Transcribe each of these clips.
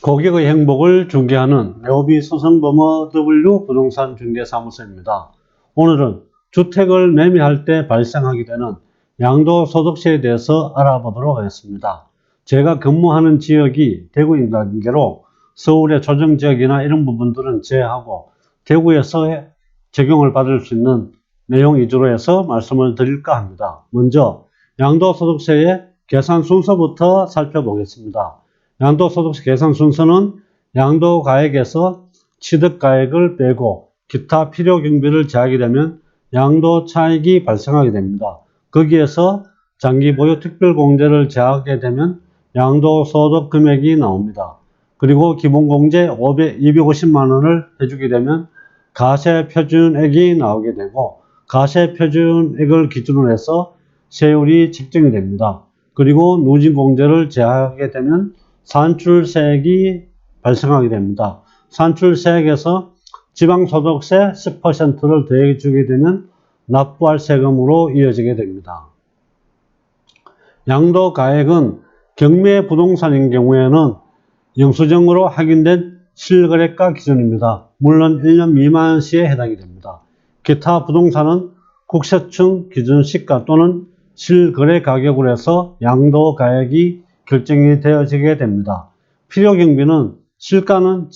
고객의 행복을 중개하는 네오비 소상범어 W 부동산 중개사무소입니다. 오늘은 주택을 매매할 때 발생하게 되는 양도소득세에 대해서 알아보도록 하겠습니다. 제가 근무하는 지역이 대구인 관계로 서울의 조정지역이나 이런 부분들은 제외하고 대구에서 적용을 받을 수 있는 내용 위주로 해서 말씀을 드릴까 합니다. 먼저 양도소득세의 계산 순서부터 살펴보겠습니다. 양도소득세 계산 순서는 양도가액에서 취득가액을 빼고 기타 필요경비를 제하게 되면 양도차익이 발생하게 됩니다. 거기에서 장기보유 특별공제를 제하게 되면 양도소득 금액이 나옵니다. 그리고 기본공제 250만원을 해주게 되면 가세표준액이 나오게 되고 가세표준액을 기준으로 해서 세율이 책정이 됩니다. 그리고 누진공제를 제하게 되면 산출세액이 발생하게 됩니다. 산출세액에서 지방소득세 10%를 더해주게 되면 납부할 세금으로 이어지게 됩니다. 양도가액은 경매부동산인 경우에는 영수증으로 확인된 실거래가 기준입니다. 물론 1년 미만 시에 해당이 됩니다. 기타 부동산은 국세청 기준 시가 또는 실거래 가격으로 해서 양도가액이 결정이 되어지게 됩니다. 필요경비는 실가는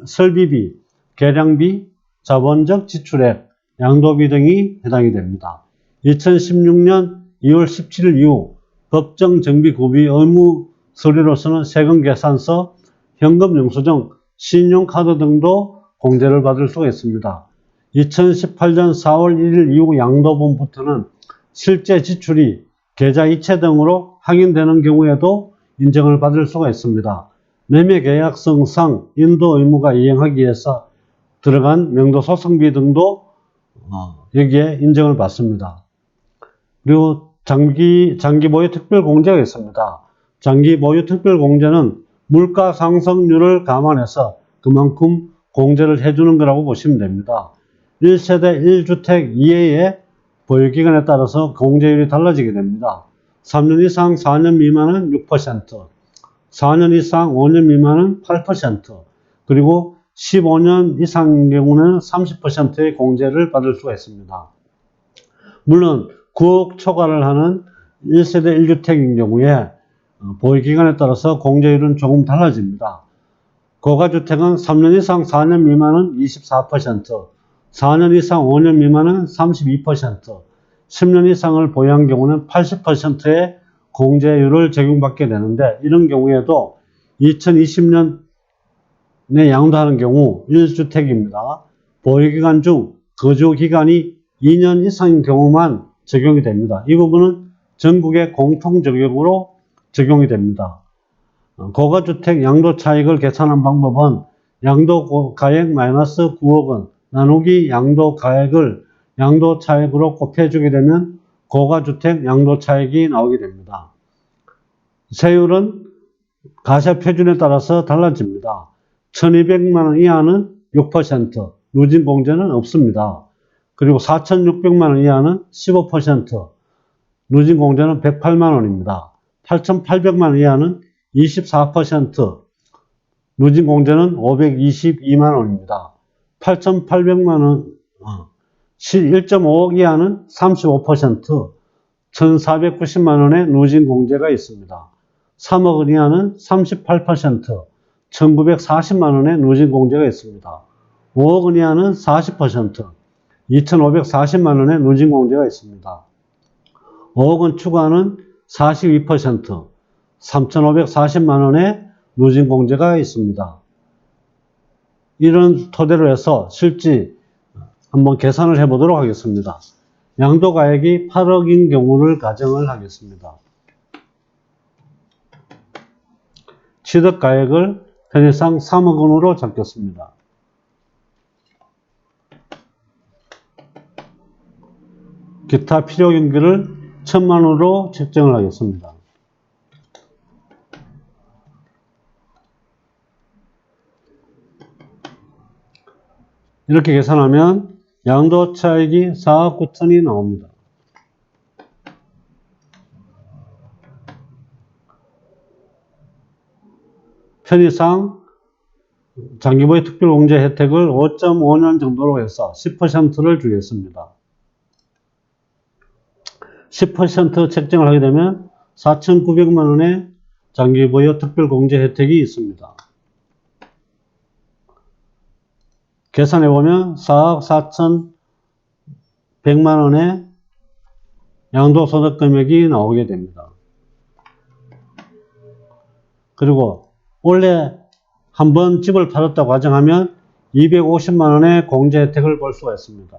설비비, 계량비, 자본적 지출액, 양도비 등이 해당이 됩니다. 2016년 2월 17일 이후 법정 정비 구비 의무 서류로서는 세금계산서, 현금영수증, 신용카드 등도 공제를 받을 수가 있습니다. 2018년 4월 1일 이후 양도분부터는 실제 지출이 계좌이체 등으로 확인되는 경우에도 인정을 받을 수가 있습니다. 매매계약성상 인도 의무가 이행하기 위해서 들어간 명도소송비 등도 여기에 인정을 받습니다. 그리고 장기보유 특별공제가 있습니다. 장기보유 특별공제는 물가 상승률을 감안해서 그만큼 공제를 해주는 거라고 보시면 됩니다. 1세대 1주택 이외의 보유기간에 따라서 공제율이 달라지게 됩니다. 3년 이상 4년 미만은 6%, 4년 이상 5년 미만은 8%, 그리고 15년 이상의 경우는 30%의 공제를 받을 수가 있습니다. 물론 9억 초과를 하는 1세대 1주택인 경우에 보유기간에 따라서 공제율은 조금 달라집니다. 고가주택은 3년 이상 4년 미만은 24%, 4년 이상 5년 미만은 32%, 10년 이상을 보유한 경우는 80%의 공제율을 적용받게 되는데, 이런 경우에도 2020년에 양도하는 경우 1주택입니다. 보유기간 중 거주기간이 2년 이상인 경우만 적용이 됩니다. 이 부분은 전국의 공통적용으로 적용이 됩니다. 고가주택 양도차익을 계산한 방법은 양도가액 마이너스 9억원 나누기 양도가액을 양도차익으로 곱해주게 되면 고가주택 양도차익이 나오게 됩니다. 세율은 가세표준에 따라서 달라집니다. 1200만원 이하는 6%, 누진공제는 없습니다. 그리고 4600만원 이하는 15%, 누진공제는 108만원입니다. 8800만원 이하는 24%, 누진공제는 522만원입니다. 8800만원, 1.5억 이하는 35%, 1490만원의 누진공제가 있습니다. 3억 원 이하는 38%, 1940만원의 누진공제가 있습니다. 5억 원 이하는 40%, 2540만원의 누진공제가 있습니다. 5억 원 추가는 42%, 3540만원의 누진공제가 있습니다. 이런 토대로 해서 실제 한번 계산을 해보도록 하겠습니다. 양도가액이 8억인 경우를 가정을 하겠습니다. 취득가액을 편의상 3억 원으로 잡겠습니다. 기타 필요경비를 1000만 원으로 책정을 하겠습니다. 이렇게 계산하면 양도차익이 4억 9천이 나옵니다. 편의상 장기보유 특별공제 혜택을 5.5년 정도로 해서 10%를 주겠습니다. 10% 책정을 하게 되면 4,900만 원의 장기보유 특별공제 혜택이 있습니다. 계산해보면 4억 4,100만 원의 양도소득 금액이 나오게 됩니다. 그리고 원래 한번 집을 팔았다고 가정하면 250만 원의 공제 혜택을 볼 수가 있습니다.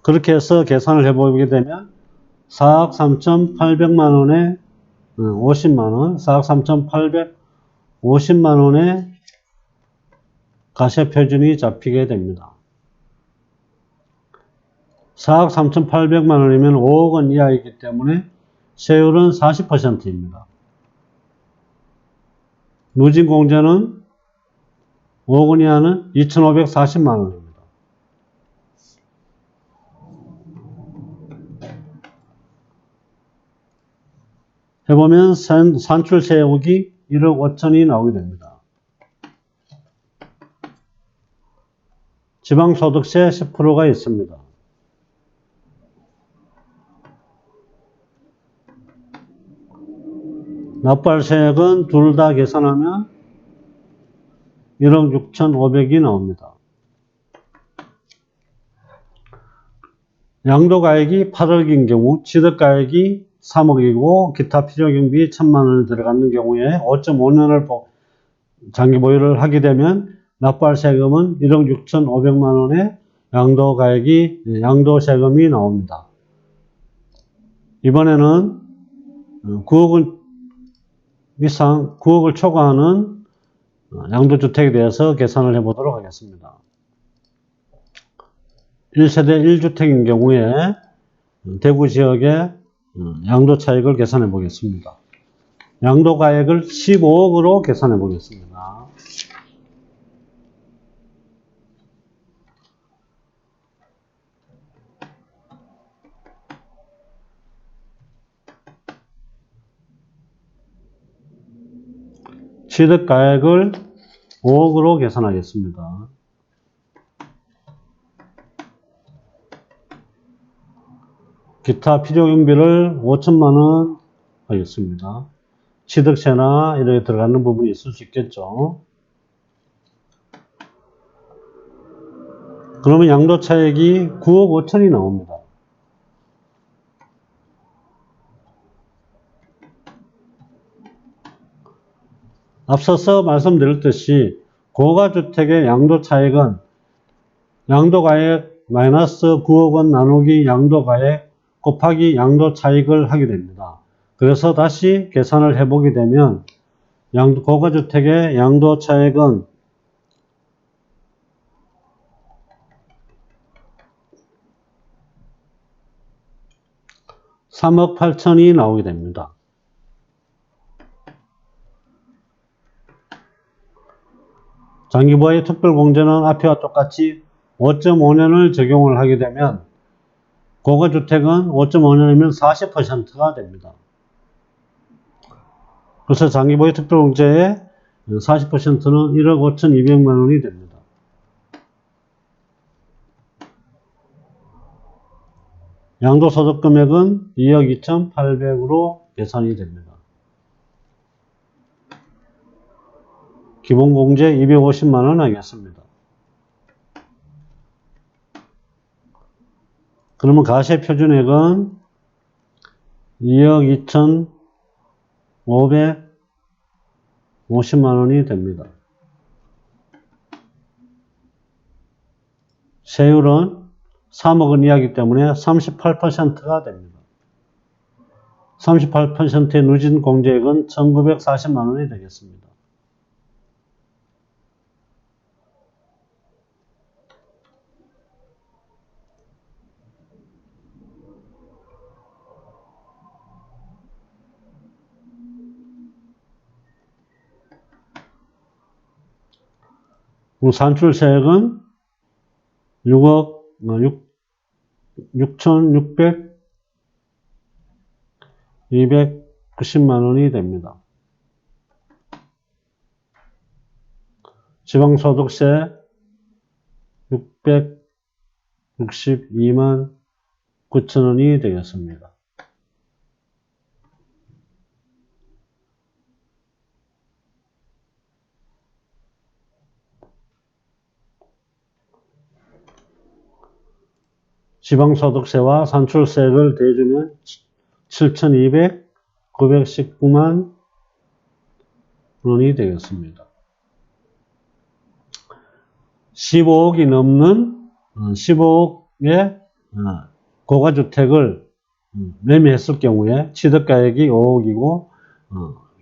그렇게 해서 계산을 해보게 되면 4억 3,800만 원에 50만 원, 4억 3,850만 원의 가세표준이 잡히게 됩니다. 4억 3,800만 원이면 5억 원 이하이기 때문에 세율은 40%입니다. 누진공제는 5억 원 이하는 2,540만 원입니다. 해보면 산출세액이 1억 5천이 나오게 됩니다. 지방소득세 10%가 있습니다. 납부할세액은 둘 다 계산하면 1억 6,500이 나옵니다. 양도가액이 8억인 경우 취득가액이 3억이고 기타 필요경비 1,000만 원이 들어가는 경우에 5.5년을 장기 보유를 하게 되면 납부할 세금은 1억 6,500만 원의 양도세금이 나옵니다. 이번에는 9억 이상, 9억을 초과하는 양도주택에 대해서 계산을 해보도록 하겠습니다. 1세대 1주택인 경우에 대구 지역의 양도 차익을 계산해 보겠습니다. 양도가액을 15억으로 계산해 보겠습니다. 취득가액을 5억으로 계산하겠습니다. 기타 필요경비를 5천만 원 하겠습니다. 취득세나 이렇게 들어가는 부분이 있을 수 있겠죠. 그러면 양도차익이 9억 5천이 나옵니다. 앞서서 말씀드렸듯이 고가주택의 양도차익은 양도가액 마이너스 9억 원 나누기 양도가액 곱하기 양도차익을 하게 됩니다. 그래서 다시 계산을 해보게 되면 고가주택의 양도차익은 3억 8천이 나오게 됩니다. 장기보유 특별공제는 앞에와 똑같이 5.5년을 적용을 하게 되면 고가주택은 5.5년이면 40%가 됩니다. 그래서 장기보유 특별공제의 40%는 1억 5,200만 원이 됩니다. 양도소득 금액은 2억 2,800으로 계산이 됩니다. 기본공제 250만 원 하겠습니다. 그러면 가세표준액은 2억 2,550만 원이 됩니다. 세율은 3억 원 이하이기 때문에 38%가 됩니다. 38%의 누진공제액은 1,940만 원이 되겠습니다. 산출세액은 6억 6,290만 원이 됩니다. 지방소득세 662만 9천원이 되겠습니다. 지방소득세와 산출세액을 대주면 7,919만 원이 되겠습니다. 15억이 넘는 15억의 고가주택을 매매했을 경우에 취득가액이 5억이고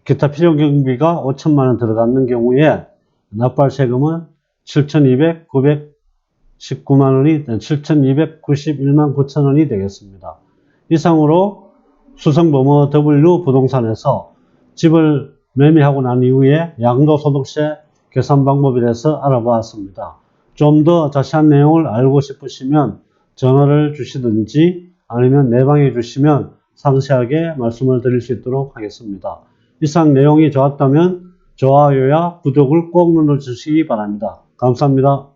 기타 필요경비가 5천만 원 들어가는 경우에 납부세금은 7,219만 원이 7,291만 9천 원이 되겠습니다. 이상으로 수성범어 W 부동산에서 집을 매매하고 난 이후에 양도소득세 계산 방법에 대해서 알아보았습니다. 좀 더 자세한 내용을 알고 싶으시면 전화를 주시든지 아니면 내방해 주시면 상세하게 말씀을 드릴 수 있도록 하겠습니다. 이상 내용이 좋았다면 좋아요와 구독을 꼭 눌러주시기 바랍니다. 감사합니다.